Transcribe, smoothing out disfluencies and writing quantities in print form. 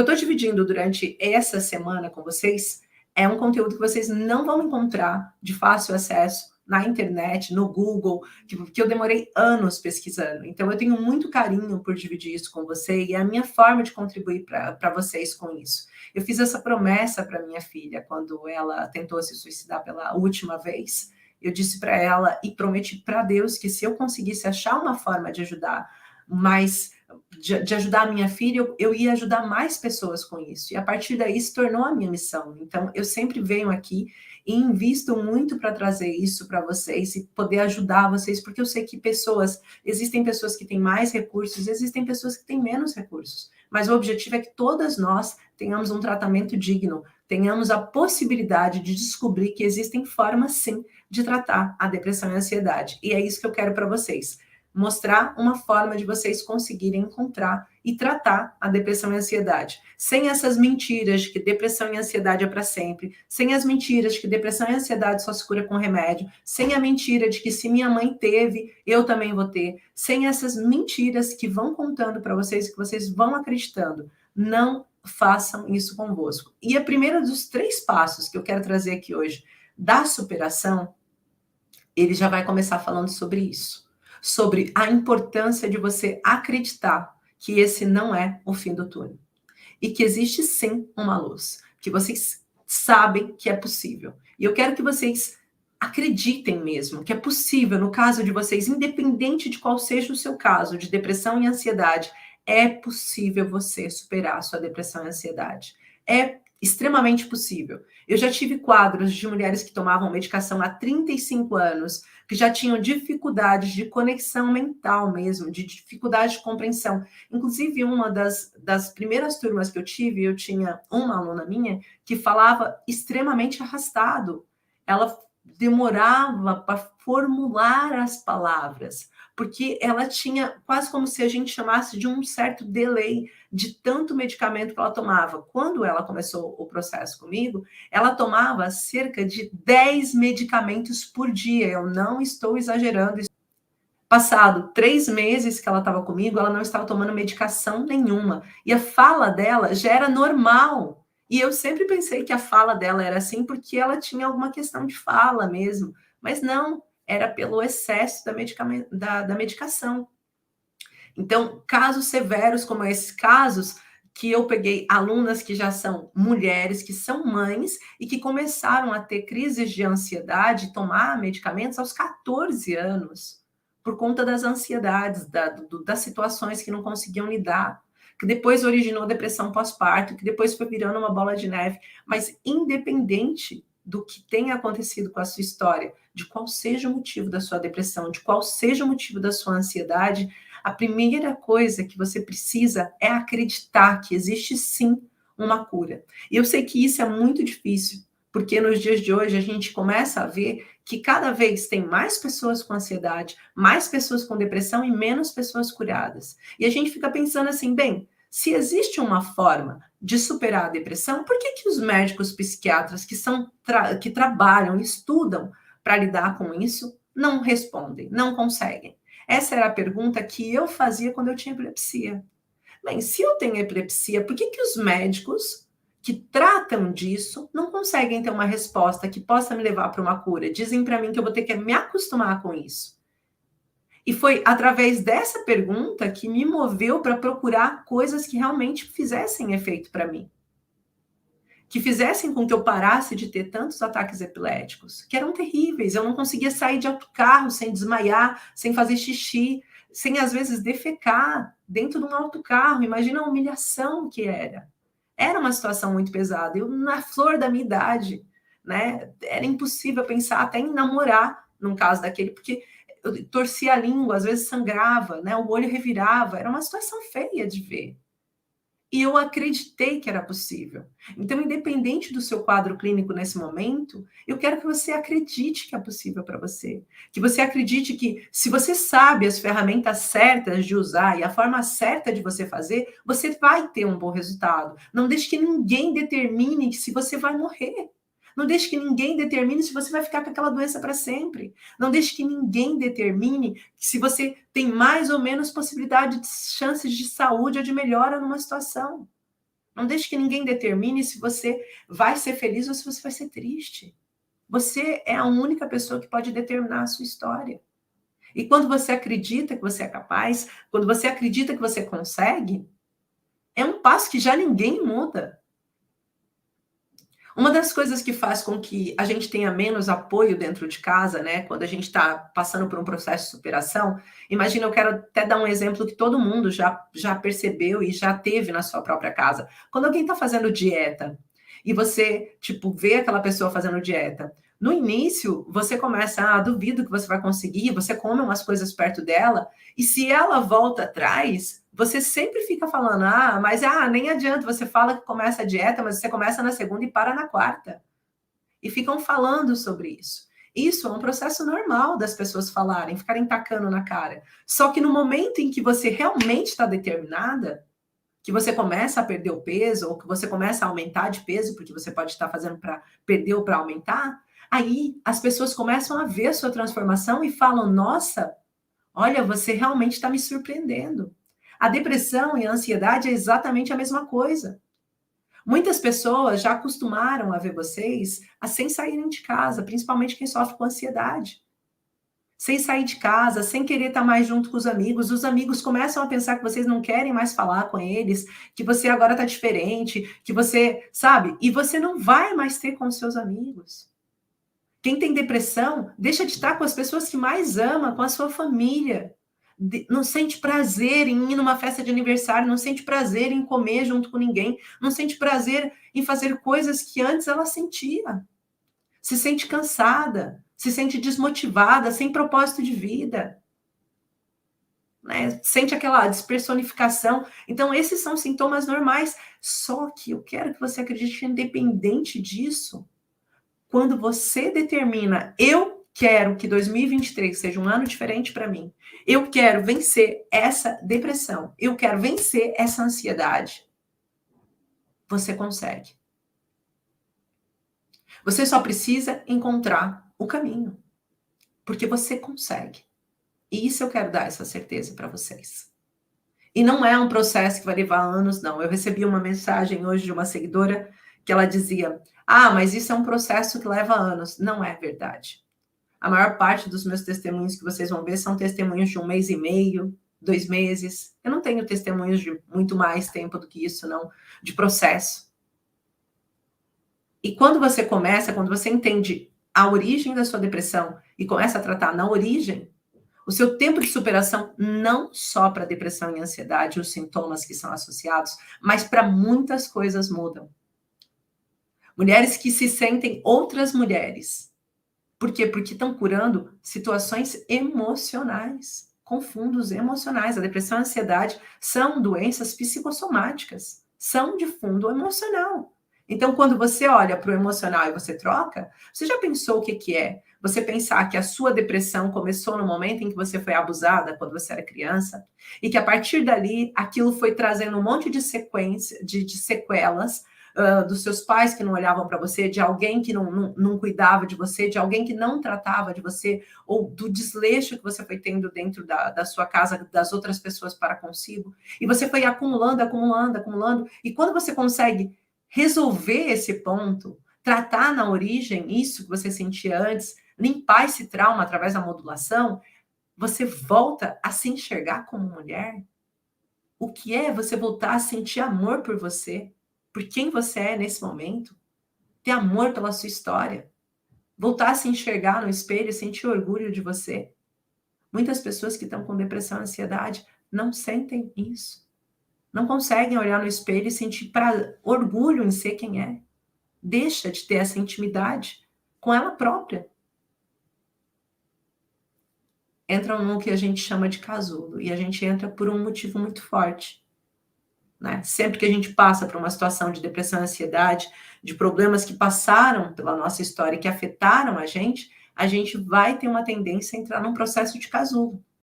Eu estou dividindo durante essa semana com vocês é um conteúdo que vocês não vão encontrar de fácil acesso na internet, no Google, que eu demorei anos pesquisando. Então, eu tenho muito carinho por dividir isso com você e é a minha forma de contribuir para vocês com isso. Eu fiz essa promessa para minha filha quando ela tentou se suicidar pela última vez. Eu disse para ela e prometi para Deus que se eu conseguisse achar uma forma de ajudar mais de ajudar a minha filha, eu ia ajudar mais pessoas com isso. E a partir daí se tornou a minha missão. Então, eu sempre venho aqui e invisto muito para trazer isso para vocês e poder ajudar vocês, porque eu sei que existem pessoas que têm mais recursos, existem pessoas que têm menos recursos. Mas o objetivo é que todas nós tenhamos um tratamento digno, tenhamos a possibilidade de descobrir que existem formas, sim, de tratar a depressão e a ansiedade. E é isso que eu quero para vocês. Mostrar uma forma de vocês conseguirem encontrar e tratar a depressão e a ansiedade. Sem essas mentiras de que depressão e ansiedade é para sempre, sem as mentiras de que depressão e ansiedade só se cura com remédio, sem a mentira de que se minha mãe teve, eu também vou ter, sem essas mentiras que vão contando para vocês, que vocês vão acreditando. Não façam isso convosco. E a primeira dos 3 passos que eu quero trazer aqui hoje da superação, ele já vai começar falando sobre isso. Sobre a importância de você acreditar que esse não é o fim do túnel. E que existe sim uma luz. Que vocês sabem que é possível. E eu quero que vocês acreditem mesmo que é possível, no caso de vocês, independente de qual seja o seu caso, de depressão e ansiedade, é possível você superar a sua depressão e ansiedade. É extremamente possível. Eu já tive quadros de mulheres que tomavam medicação há 35 anos, que já tinham dificuldades de conexão mental mesmo, de dificuldade de compreensão. Inclusive, uma das primeiras turmas que eu tive, eu tinha uma aluna minha que falava extremamente arrastado. Ela demorava para formular as palavras, porque ela tinha quase como se a gente chamasse de um certo delay de tanto medicamento que ela tomava. Quando ela começou o processo comigo, ela tomava cerca de 10 medicamentos por dia. Eu não estou exagerando. Passado 3 meses que ela estava comigo, ela não estava tomando medicação nenhuma. E a fala dela já era normal. E eu sempre pensei que a fala dela era assim porque ela tinha alguma questão de fala mesmo. Mas não, era pelo excesso da medicação. Então, casos severos como esses casos, que eu peguei alunas que já são mulheres, que são mães e que começaram a ter crises de ansiedade, tomar medicamentos aos 14 anos, por conta das ansiedades, das situações que não conseguiam lidar, que depois originou depressão pós-parto, que depois foi virando uma bola de neve. Mas independente do que tenha acontecido com a sua história, de qual seja o motivo da sua depressão, de qual seja o motivo da sua ansiedade, a primeira coisa que você precisa é acreditar que existe sim uma cura. E eu sei que isso é muito difícil, porque nos dias de hoje a gente começa a ver que cada vez tem mais pessoas com ansiedade, mais pessoas com depressão e menos pessoas curadas. E a gente fica pensando assim, bem, se existe uma forma de superar a depressão, por que os médicos psiquiatras que trabalham, estudam para lidar com isso, não respondem, não conseguem? Essa era a pergunta que eu fazia quando eu tinha epilepsia. Bem, se eu tenho epilepsia, por que os médicos que tratam disso não conseguem ter uma resposta que possa me levar para uma cura? Dizem para mim que eu vou ter que me acostumar com isso. E foi através dessa pergunta que me moveu para procurar coisas que realmente fizessem efeito para mim. Que fizessem com que eu parasse de ter tantos ataques epiléticos, que eram terríveis. Eu não conseguia sair de autocarro sem desmaiar, sem fazer xixi, sem, às vezes, defecar dentro de um autocarro. Imagina a humilhação que era. Era uma situação muito pesada. Eu, na flor da minha idade, né, era impossível pensar até em namorar, num caso daquele, porque eu torcia a língua, às vezes sangrava, né, o olho revirava. Era uma situação feia de ver. E eu acreditei que era possível. Então, independente do seu quadro clínico nesse momento, eu quero que você acredite que é possível para você. Que você acredite que, se você sabe as ferramentas certas de usar e a forma certa de você fazer, você vai ter um bom resultado. Não deixe que ninguém determine se você vai morrer. Não deixe que ninguém determine se você vai ficar com aquela doença para sempre. Não deixe que ninguém determine se você tem mais ou menos possibilidade de chances de saúde ou de melhora numa situação. Não deixe que ninguém determine se você vai ser feliz ou se você vai ser triste. Você é a única pessoa que pode determinar a sua história. E quando você acredita que você é capaz, quando você acredita que você consegue, é um passo que já ninguém muda. Uma das coisas que faz com que a gente tenha menos apoio dentro de casa, né, quando a gente está passando por um processo de superação, imagina, eu quero até dar um exemplo que todo mundo já percebeu e já teve na sua própria casa. Quando alguém está fazendo dieta e você, tipo, vê aquela pessoa fazendo dieta, no início você começa, duvido que você vai conseguir, você come umas coisas perto dela, e se ela volta atrás, você sempre fica falando, mas nem adianta, você fala que começa a dieta, mas você começa na segunda e para na quarta. E ficam falando sobre isso. Isso é um processo normal das pessoas falarem, ficarem tacando na cara. Só que no momento em que você realmente está determinada, que você começa a perder o peso, ou que você começa a aumentar de peso, porque você pode estar fazendo para perder ou para aumentar, aí as pessoas começam a ver a sua transformação e falam, nossa, olha, você realmente está me surpreendendo. A depressão e a ansiedade é exatamente a mesma coisa. Muitas pessoas já acostumaram a ver vocês sem saírem de casa, principalmente quem sofre com ansiedade. Sem sair de casa, sem querer estar mais junto com os amigos começam a pensar que vocês não querem mais falar com eles, que você agora está diferente, que você, sabe? E você não vai mais ter com os seus amigos. Quem tem depressão, deixa de estar com as pessoas que mais ama, com a sua família. Não sente prazer em ir numa festa de aniversário, não sente prazer em comer junto com ninguém, não sente prazer em fazer coisas que antes ela sentia. Se sente cansada, se sente desmotivada, sem propósito de vida. Né? Sente aquela despersonificação. Então, esses são sintomas normais. Só que eu quero que você acredite, independente disso, quando você determina, eu quero que 2023 seja um ano diferente para mim, eu quero vencer essa depressão, eu quero vencer essa ansiedade, você consegue. Você só precisa encontrar o caminho, porque você consegue. E isso eu quero dar essa certeza para vocês. E não é um processo que vai levar anos, não. Eu recebi uma mensagem hoje de uma seguidora que ela dizia, mas isso é um processo que leva anos. Não é verdade. A maior parte dos meus testemunhos que vocês vão ver são testemunhos de 1 mês e meio, 2 meses. Eu não tenho testemunhos de muito mais tempo do que isso, não, de processo. E quando você entende a origem da sua depressão e começa a tratar na origem, o seu tempo de superação, não só para depressão e ansiedade, os sintomas que são associados, mas para muitas coisas mudam. Mulheres que se sentem outras mulheres. Por quê? Porque estão curando situações emocionais, com fundos emocionais. A depressão e a ansiedade são doenças psicossomáticas, são de fundo emocional. Então, quando você olha para o emocional e você troca, você já pensou o que é? Você pensar que a sua depressão começou no momento em que você foi abusada, quando você era criança, e que a partir dali, aquilo foi trazendo um monte de sequelas, dos seus pais que não olhavam para você, de alguém que não cuidava de você, de alguém que não tratava de você, ou do desleixo que você foi tendo dentro da sua casa, das outras pessoas para consigo, e você foi acumulando, e quando você consegue resolver esse ponto, tratar na origem isso que você sentia antes, limpar esse trauma através da modulação, você volta a se enxergar como mulher. O que é você voltar a sentir amor por você, por quem você é nesse momento, ter amor pela sua história, voltar a se enxergar no espelho e sentir orgulho de você. Muitas pessoas que estão com depressão e ansiedade não sentem isso. Não conseguem olhar no espelho e sentir orgulho em ser quem é. Deixa de ter essa intimidade com ela própria. Entram no que a gente chama de casulo, e a gente entra por um motivo muito forte. Né? Sempre que a gente passa por uma situação de depressão e ansiedade, de problemas que passaram pela nossa história e que afetaram a gente vai ter uma tendência a entrar num processo de casulo.